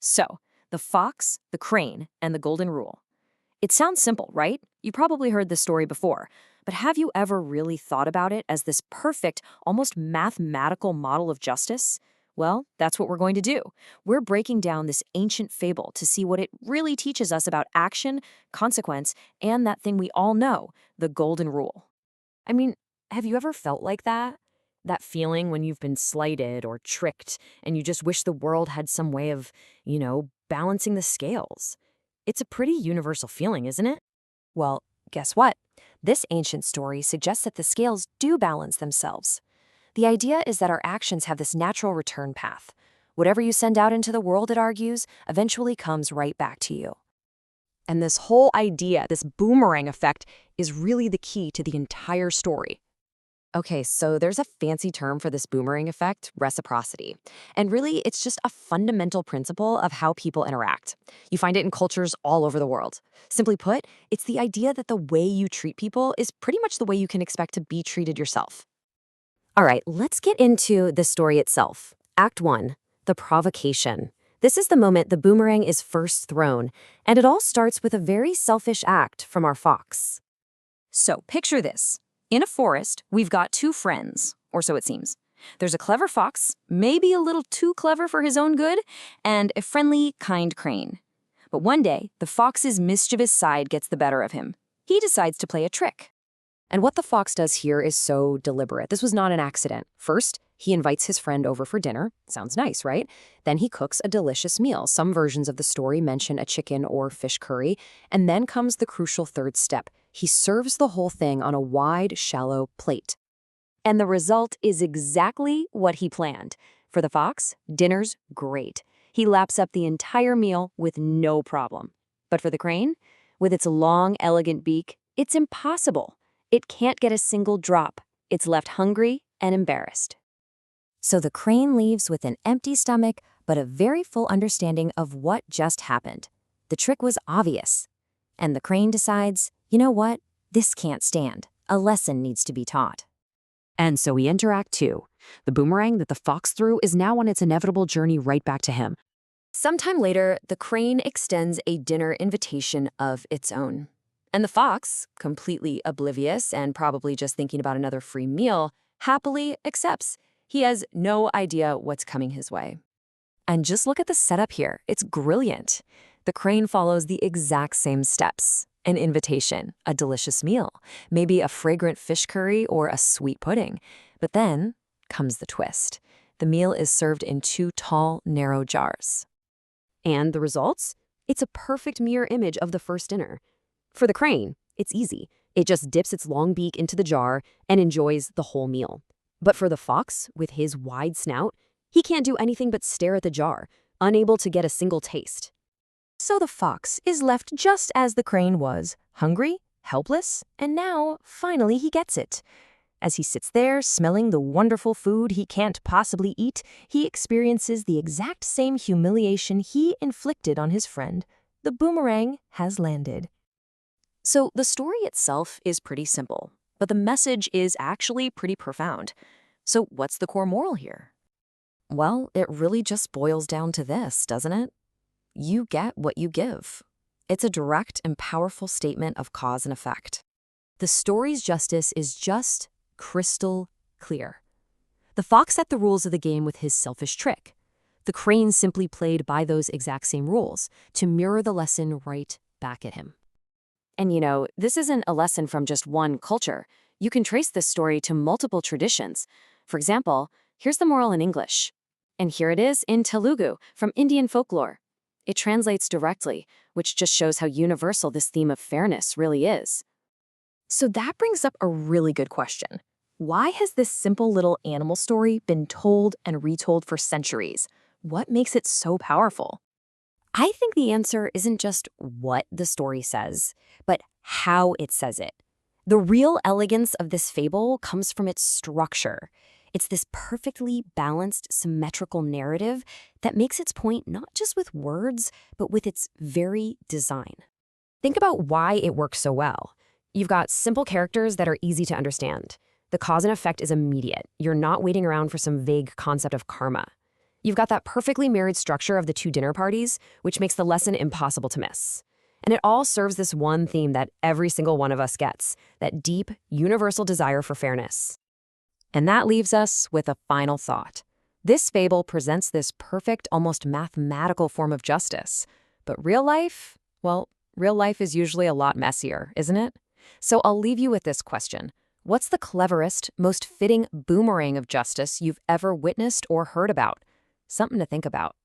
So, the fox, the crane, and the golden rule. It sounds simple, right? You probably heard this story before, but have you ever really thought about it as this perfect, almost mathematical model of justice? Well, that's what we're going to do. We're breaking down this ancient fable to see what it really teaches us about action, consequence, and that thing we all know, the golden rule. I mean, have you ever felt like that? That feeling when you've been slighted or tricked and you just wish the world had some way of, balancing the scales. It's a pretty universal feeling, isn't it? Well, guess what? This ancient story suggests that the scales do balance themselves. The idea is that our actions have this natural return path. Whatever you send out into the world, it argues, eventually comes right back to you. And this whole idea, this boomerang effect, is really the key to the entire story. Okay, so there's a fancy term for this boomerang effect, reciprocity. And really, it's just a fundamental principle of how people interact. You find it in cultures all over the world. Simply put, it's the idea that the way you treat people is pretty much the way you can expect to be treated yourself. All right, let's get into the story itself. Act 1, the provocation. This is the moment the boomerang is first thrown, and it all starts with a very selfish act from our fox. So, picture this. In a forest, we've got two friends, or so it seems. There's a clever fox, maybe a little too clever for his own good, and a friendly, kind crane. But one day, the fox's mischievous side gets the better of him. He decides to play a trick. And what the fox does here is so deliberate. This was not an accident. First, he invites his friend over for dinner. Sounds nice, right? Then he cooks a delicious meal. Some versions of the story mention a chicken or fish curry. And then comes the crucial third step. He serves the whole thing on a wide, shallow plate. And the result is exactly what he planned. For the fox, dinner's great. He laps up the entire meal with no problem. But for the crane, with its long, elegant beak, it's impossible. It can't get a single drop. It's left hungry and embarrassed. So the crane leaves with an empty stomach, but a very full understanding of what just happened. The trick was obvious. And the crane decides, you know what? This can't stand. A lesson needs to be taught. And so we enter Act 2. The boomerang that the fox threw is now on its inevitable journey right back to him. Sometime later, the crane extends a dinner invitation of its own. And the fox, completely oblivious and probably just thinking about another free meal, happily accepts. He has no idea what's coming his way. And just look at the setup here. It's brilliant. The crane follows the exact same steps. An invitation, a delicious meal, maybe a fragrant fish curry or a sweet pudding. But then comes the twist. The meal is served in two tall, narrow jars. And the results? It's a perfect mirror image of the first dinner. For the crane, it's easy. It just dips its long beak into the jar and enjoys the whole meal. But for the fox, with his wide snout, he can't do anything but stare at the jar, unable to get a single taste. So the fox is left just as the crane was, hungry, helpless, and now, finally, he gets it. As he sits there, smelling the wonderful food he can't possibly eat, he experiences the exact same humiliation he inflicted on his friend. The boomerang has landed. So the story itself is pretty simple, but the message is actually pretty profound. So what's the core moral here? Well, it really just boils down to this, doesn't it? You get what you give. It's a direct and powerful statement of cause and effect. The story's justice is just crystal clear. The fox set the rules of the game with his selfish trick. The crane simply played by those exact same rules to mirror the lesson right back at him. And this isn't a lesson from just one culture. You can trace this story to multiple traditions. For example, here's the moral in English. And here it is in Telugu from Indian folklore. It translates directly, which just shows how universal this theme of fairness really is. So that brings up a really good question. Why has this simple little animal story been told and retold for centuries? What makes it so powerful? I think the answer isn't just what the story says, but how it says it. The real elegance of this fable comes from its structure. It's this perfectly balanced, symmetrical narrative that makes its point not just with words, but with its very design. Think about why it works so well. You've got simple characters that are easy to understand. The cause and effect is immediate. You're not waiting around for some vague concept of karma. You've got that perfectly married structure of the two dinner parties, which makes the lesson impossible to miss. And it all serves this one theme that every single one of us gets, that deep, universal desire for fairness. And that leaves us with a final thought. This fable presents this perfect, almost mathematical form of justice. But real life? Well, real life is usually a lot messier, isn't it? So I'll leave you with this question. What's the cleverest, most fitting boomerang of justice you've ever witnessed or heard about? Something to think about.